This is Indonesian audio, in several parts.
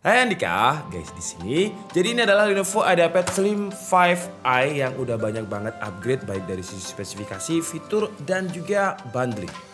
Hai Andika, guys di sini. Jadi ini adalah Lenovo IdeaPad Slim 5i yang udah banyak banget upgrade baik dari sisi spesifikasi, fitur dan juga bundling.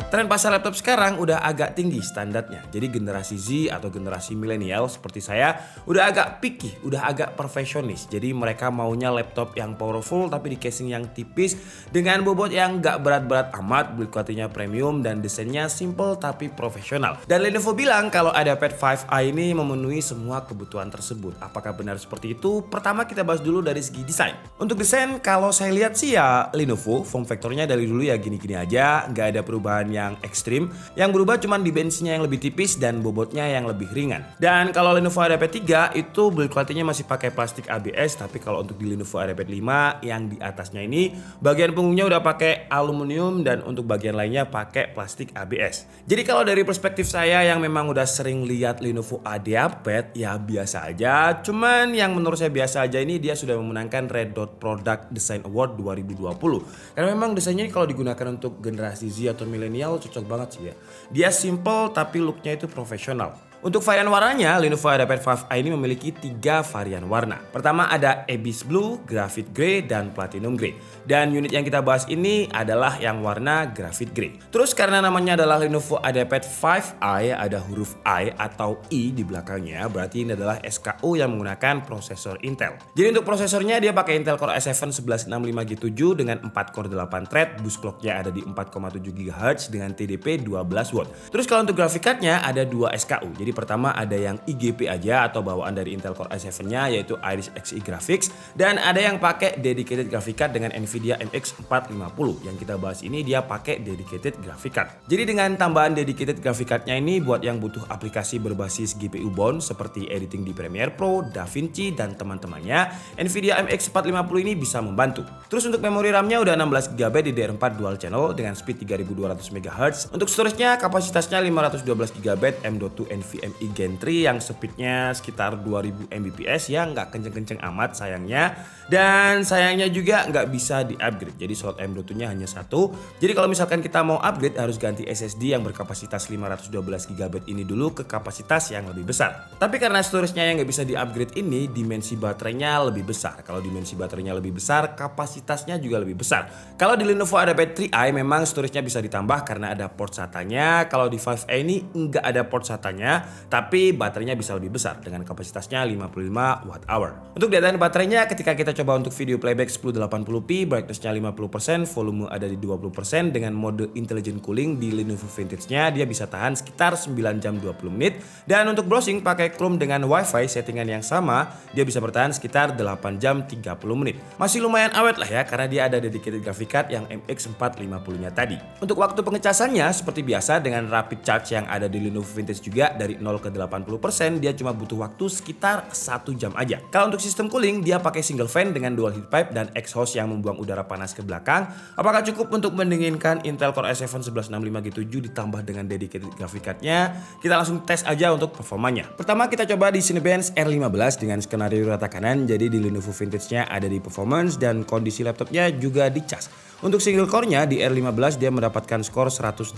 Tren pasar laptop sekarang udah agak tinggi standarnya. Jadi generasi Z atau generasi milenial seperti saya udah agak picky, udah agak perfeksionis. Jadi mereka maunya laptop yang powerful tapi di casing yang tipis dengan bobot yang gak berat-berat amat, build quality-nya premium dan desainnya simple tapi profesional. Dan Lenovo bilang kalau IdeaPad 5i ini memenuhi semua kebutuhan tersebut. Apakah benar seperti itu? Pertama kita bahas dulu dari segi desain. Untuk desain kalau saya lihat sih ya Lenovo form factor-nya dari dulu ya gini-gini aja, gak ada perubahan yang ekstrim. Yang berubah cuma di bensinnya yang lebih tipis dan bobotnya yang lebih ringan. Dan kalau Lenovo IdeaPad 3 itu build quality-nya masih pakai plastik ABS, tapi kalau untuk di Lenovo IdeaPad 5 yang di atasnya ini bagian punggungnya udah pakai aluminium dan untuk bagian lainnya pakai plastik ABS. Jadi kalau dari perspektif saya yang memang udah sering lihat Lenovo IdeaPad ya biasa aja. Cuman yang menurut saya biasa aja ini dia sudah memenangkan Red Dot Product Design Award 2020. Karena memang desainnya kalau digunakan untuk generasi Z atau milenial cocok banget sih ya. Dia simple tapi looknya itu profesional. Untuk varian warnanya, Lenovo IdeaPad 5i ini memiliki 3 varian warna. Pertama ada Abyss Blue, Graphite Grey, dan Platinum Grey. Dan unit yang kita bahas ini adalah yang warna Graphite Grey. Terus karena namanya adalah Lenovo IdeaPad 5i, ada huruf I atau I di belakangnya, berarti ini adalah SKU yang menggunakan prosesor Intel. Jadi untuk prosesornya dia pakai Intel Core i7 1165G7 dengan 4 core 8 thread, boost clocknya ada di 4,7 GHz dengan TDP 12 watt. Terus kalau untuk graphic cardnya ada 2 SKU. Jadi pertama ada yang IGP aja atau bawaan dari Intel Core i7-nya yaitu Iris Xe Graphics, dan ada yang pakai dedicated graphic card dengan Nvidia MX 450. Yang kita bahas ini dia pakai dedicated graphic card. Jadi dengan tambahan dedicated graphic card-nya ini buat yang butuh aplikasi berbasis GPU bound seperti editing di Premiere Pro, DaVinci dan teman-temannya, Nvidia MX 450 ini bisa membantu. Terus untuk memori RAM-nya udah 16GB DDR4 dual channel dengan speed 3200 MHz. Untuk storage-nya kapasitasnya 512GB M.2 NVMe Gen 3 yang speednya sekitar 2000 Mbps ya, nggak kenceng-kenceng amat sayangnya. Dan sayangnya juga nggak bisa di-upgrade, jadi slot M.2 nya hanya satu. Jadi kalau misalkan kita mau upgrade harus ganti SSD yang berkapasitas 512GB ini dulu ke kapasitas yang lebih besar. Tapi karena storage-nya yang nggak bisa di-upgrade ini, dimensi baterainya lebih besar. Kalau dimensi baterainya lebih besar, kapasitasnya juga lebih besar. Kalau di Lenovo IdeaPad 3i memang storage-nya bisa ditambah karena ada port SATA-nya. Kalau di 5i ini nggak ada port SATA-nya, tapi baterainya bisa lebih besar dengan kapasitasnya 55 Wh. Untuk daya tahan baterainya ketika kita coba untuk video playback 1080p, brightness-nya 50%, volume ada di 20% dengan mode intelligent cooling di Lenovo Vintage-nya dia bisa tahan sekitar 9 jam 20 menit, dan untuk browsing pakai Chrome dengan WiFi settingan yang sama dia bisa bertahan sekitar 8 jam 30 menit. Masih lumayan awet lah ya karena dia ada dedicated graphic card yang MX 450-nya tadi. Untuk waktu pengecasannya seperti biasa dengan rapid charge yang ada di Lenovo Vintage juga dari 0 ke 80% dia cuma butuh waktu sekitar 1 jam aja. Kalau untuk sistem cooling dia pakai single fan dengan dual heat pipe dan exhaust yang membuang udara panas ke belakang. Apakah cukup untuk mendinginkan Intel Core i7 1165G7 ditambah dengan dedicated graphic card-nya? Kita langsung tes aja untuk performanya. Pertama kita coba di Cinebench R15 dengan skenario rata kanan. Jadi di Lenovo Vintage-nya ada di performance dan kondisi laptopnya juga dicas. Untuk single core-nya di R15 dia mendapatkan skor 189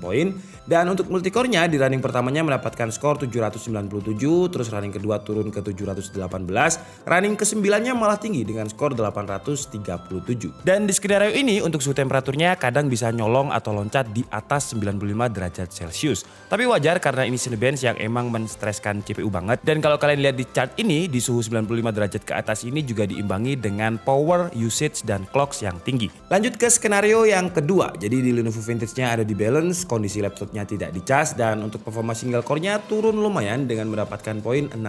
poin, dan untuk multicore-nya di running pertamanya mendapatkan skor 797, terus running kedua turun ke 718, running ke-9-nya malah tinggi dengan skor 837. Dan di skenario ini untuk suhu temperaturnya kadang bisa nyolong atau loncat di atas 95 derajat Celcius. Tapi wajar karena ini Cinebench yang emang menstreskan CPU banget, dan kalau kalian lihat di chart ini di suhu 95 derajat ke atas ini juga diimbangi dengan power, usage, dan clocks yang tinggi. Lanjut ke skenario yang kedua. Jadi di Lenovo Vintage-nya ada di balance, kondisi laptopnya tidak dicas, dan untuk performa single core-nya turun lumayan dengan mendapatkan poin 66,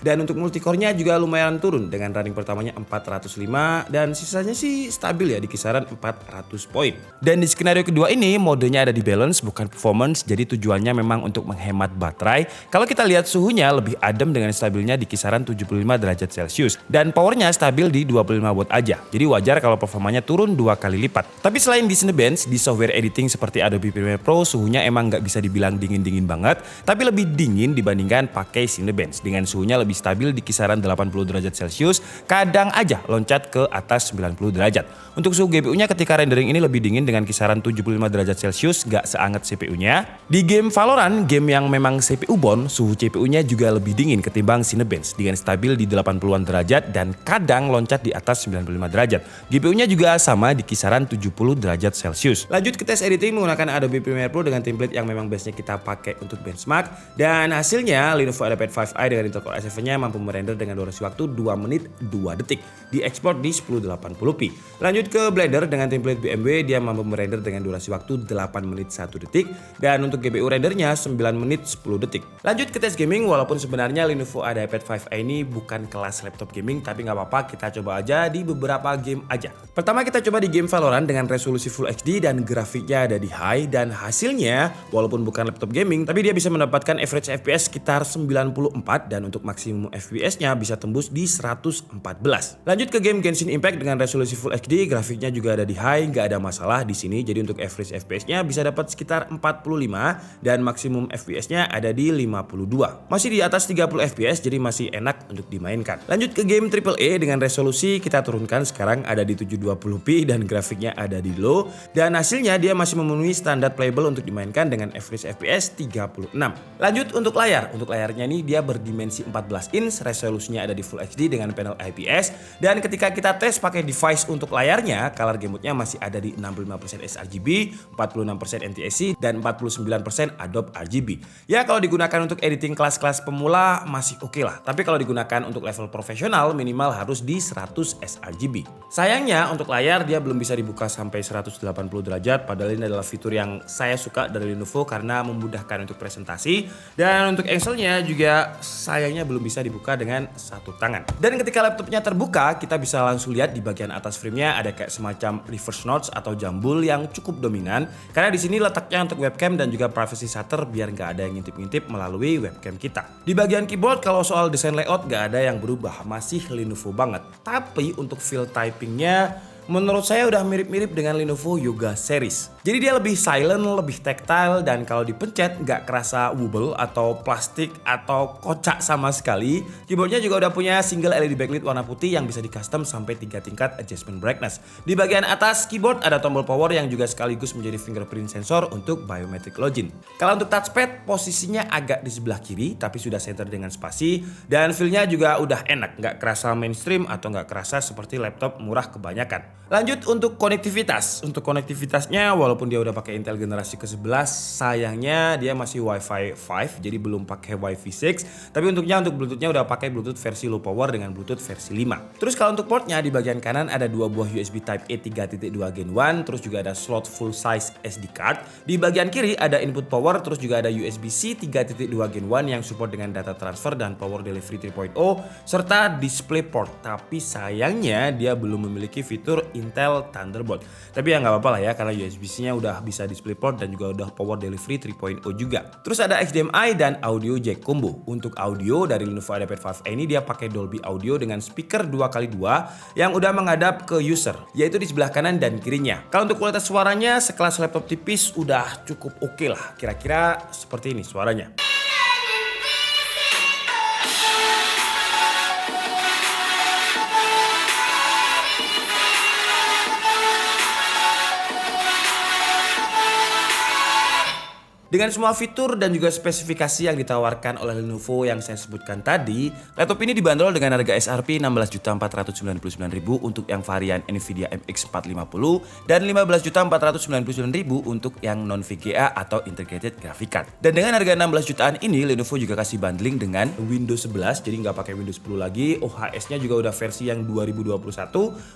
dan untuk multicore-nya juga lumayan turun dengan running pertamanya 405 dan sisanya sih stabil ya di kisaran 400 poin. Dan di skenario kedua ini modenya ada di balance bukan performance, jadi tujuannya memang untuk menghemat baterai. Kalau kita lihat suhunya lebih adem dengan stabilnya di kisaran 75 derajat Celcius dan powernya stabil di 25 watt aja. Jadi wajar kalau performanya performanya turun 2 kali lipat. Tapi selain di Cinebench, di software editing seperti Adobe Premiere Pro suhunya emang nggak bisa dibilang dingin-dingin banget, tapi lebih dingin dibandingkan pakai Cinebench dengan suhunya lebih stabil di kisaran 80 derajat Celcius, kadang aja loncat ke atas 90 derajat. Untuk suhu GPU-nya ketika rendering ini lebih dingin dengan kisaran 75 derajat Celcius, nggak seanget CPU-nya. Di game Valorant, game yang memang CPU bound, suhu CPU-nya juga lebih dingin ketimbang Cinebench dengan stabil di 80-an derajat dan kadang loncat di atas 95 derajat. GPU-nya juga sama di kisaran 70 derajat Celcius. Lanjut ke tes editing menggunakan Adobe Premiere Pro dengan template yang memang base-nya kita pakai untuk benchmark, dan hasilnya Lenovo IdeaPad 5i dengan Intel Core i7-nya mampu merender dengan durasi waktu 2 menit 2 detik, diekspor di 1080p. Lanjut ke Blender dengan template BMW, dia mampu merender dengan durasi waktu 8 menit 1 detik, dan untuk GPU rendernya 9 menit 10 detik. Lanjut ke tes gaming, walaupun sebenarnya Lenovo IdeaPad 5i ini bukan kelas laptop gaming, tapi nggak apa-apa, kita coba aja di beberapa game aja. Pertama kita coba di game Valorant dengan resolusi Full HD dan grafiknya ada di high, dan hasilnya walaupun bukan laptop gaming, tapi dia bisa mendapatkan average FPS sekitar 94 dan untuk maksimum FPS-nya bisa tembus di 114. Lanjut ke game Genshin Impact dengan resolusi Full HD, grafiknya juga ada di high, nggak ada masalah di sini. Jadi untuk average FPS-nya bisa dapat sekitar 45 dan maksimum FPS-nya ada di 52. Masih di atas 30 FPS, jadi masih enak untuk dimainkan. Lanjut ke game AAA dengan resolusi kita turunkan sekarang ada di 720p dan grafiknya ada di low, dan hasilnya dia masih memenuhi standar playable untuk dimainkan dengan average FPS 36. Lanjut untuk layar. Untuk layarnya ini dia berdimensi 14 inch, resolusinya ada di Full HD dengan panel IPS, dan ketika kita tes pakai device untuk layarnya, color gamut masih ada di 65% sRGB, 46% NTSC, dan 49% Adobe RGB. Ya kalau digunakan untuk editing kelas-kelas pemula masih oke lah, tapi kalau digunakan untuk level profesional minimal harus di 100 sRGB. Sayangnya untuk layar dia belum bisa dibuka sampai 180 derajat, padahal ini adalah fitur yang saya suka dari Lenovo karena memudahkan untuk presentasi, dan untuk Excel-nya juga sayangnya belum bisa dibuka dengan satu tangan. Dan ketika laptopnya terbuka, kita bisa langsung lihat di bagian atas frame-nya ada kayak semacam reverse notch atau jambul yang cukup dominan, karena di sini letaknya untuk webcam dan juga privacy shutter biar nggak ada yang ngintip-ngintip melalui webcam kita. Di bagian keyboard kalau soal desain layout nggak ada yang berubah, masih Lenovo banget. Tapi untuk feel typingnya menurut saya udah mirip-mirip dengan Lenovo Yoga series. Jadi dia lebih silent, lebih tactile, dan kalau dipencet nggak kerasa wobble atau plastik atau kocak sama sekali. Keyboardnya juga udah punya single LED backlit warna putih yang bisa di custom sampai 3 tingkat adjustment brightness. Di bagian atas keyboard ada tombol power yang juga sekaligus menjadi fingerprint sensor untuk biometric login. Kalau untuk touchpad posisinya agak di sebelah kiri tapi sudah center dengan spasi, dan feel-nya juga udah enak, nggak kerasa mainstream atau nggak kerasa seperti laptop murah kebanyakan. Lanjut untuk konektivitas. Untuk konektivitasnya walaupun dia udah pakai Intel generasi ke-11, sayangnya dia masih Wi-Fi 5 jadi belum pakai Wi-Fi 6. Tapi untuk Bluetooth-nya udah pakai Bluetooth versi low power dengan Bluetooth versi 5. Terus kalau untuk portnya di bagian kanan ada 2 buah USB Type A 3.2 Gen 1, terus juga ada slot full size SD card. Di bagian kiri ada input power, terus juga ada USB-C 3.2 Gen 1 yang support dengan data transfer dan power delivery 3.0 serta display port. Tapi sayangnya dia belum memiliki fitur Intel Thunderbolt. Tapi ya nggak apa-apa lah ya, karena USB-C-nya udah bisa DisplayPort dan juga udah Power Delivery 3.0 juga. Terus ada HDMI dan audio jack combo. Untuk audio dari Lenovo IdeaPad 5i ini dia pakai Dolby Audio dengan speaker 2x2 yang udah menghadap ke user, yaitu di sebelah kanan dan kirinya. Kalau untuk kualitas suaranya sekelas laptop tipis udah cukup oke lah. Kira-kira seperti ini suaranya. Dengan semua fitur dan juga spesifikasi yang ditawarkan oleh Lenovo yang saya sebutkan tadi, laptop ini dibanderol dengan harga SRP 16.499.000 untuk yang varian Nvidia MX 450 dan 15.499.000 untuk yang non VGA atau integrated graphic card. Dan dengan harga 16 jutaan ini, Lenovo juga kasih bundling dengan Windows 11, jadi nggak pakai Windows 10 lagi. OHS-nya juga udah versi yang 2021,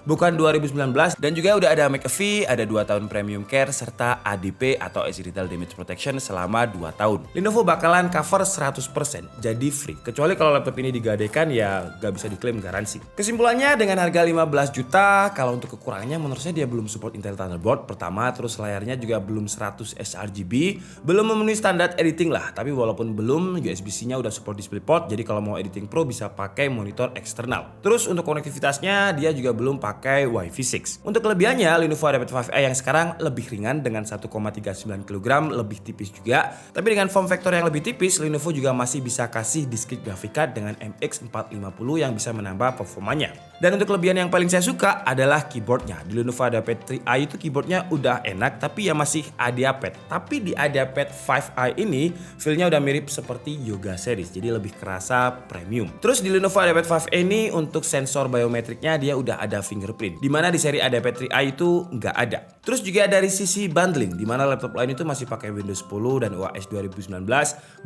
bukan 2019, dan juga udah ada McAfee, ada 2 tahun premium care serta ADP atau Accidental Damage Protection selama 2 tahun. Lenovo bakalan cover 100%, jadi free. Kecuali kalau laptop ini digadaikan ya gak bisa diklaim garansi. Kesimpulannya dengan harga 15 juta, kalau untuk kekurangannya menurut saya dia belum support Intel Thunderbolt pertama, terus layarnya juga belum 100 sRGB, belum memenuhi standar editing lah. Tapi walaupun belum, USB-C-nya udah support DisplayPort, jadi kalau mau editing pro bisa pakai monitor eksternal. Terus untuk konektivitasnya dia juga belum pakai Wi-Fi 6. Untuk kelebihannya Lenovo IdeaPad 5i yang sekarang lebih ringan dengan 1,39 kg, lebih tipis juga. Tapi dengan form factor yang lebih tipis, Lenovo juga masih bisa kasih discrete graphic card dengan MX 450 yang bisa menambah performanya. Dan untuk kelebihan yang paling saya suka adalah keyboardnya. Di Lenovo IdeaPad 3i itu keyboardnya udah enak, tapi ya masih IdeaPad. Tapi di IdeaPad 5i ini feel-nya udah mirip seperti Yoga series, jadi lebih kerasa premium. Terus di Lenovo IdeaPad 5i ini untuk sensor biometriknya dia udah ada fingerprint, dimana di seri IdeaPad 3i itu nggak ada. Terus juga dari sisi bundling, dimana laptop lain itu masih pakai Windows 10 dan UHS 2019.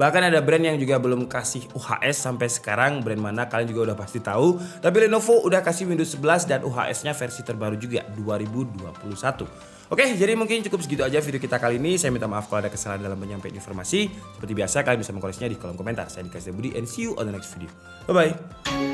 Bahkan ada brand yang juga belum kasih UHS sampai sekarang, brand mana kalian juga udah pasti tahu. Tapi Lenovo udah kasih Windows 11 dan UHS-nya versi terbaru juga 2021. Oke, jadi mungkin cukup segitu aja video kita kali ini. Saya minta maaf kalau ada kesalahan dalam menyampaikan informasi. Seperti biasa kalian bisa mengkoreksinya di kolom komentar. Saya Dika Budi and see you on the next video. Bye bye.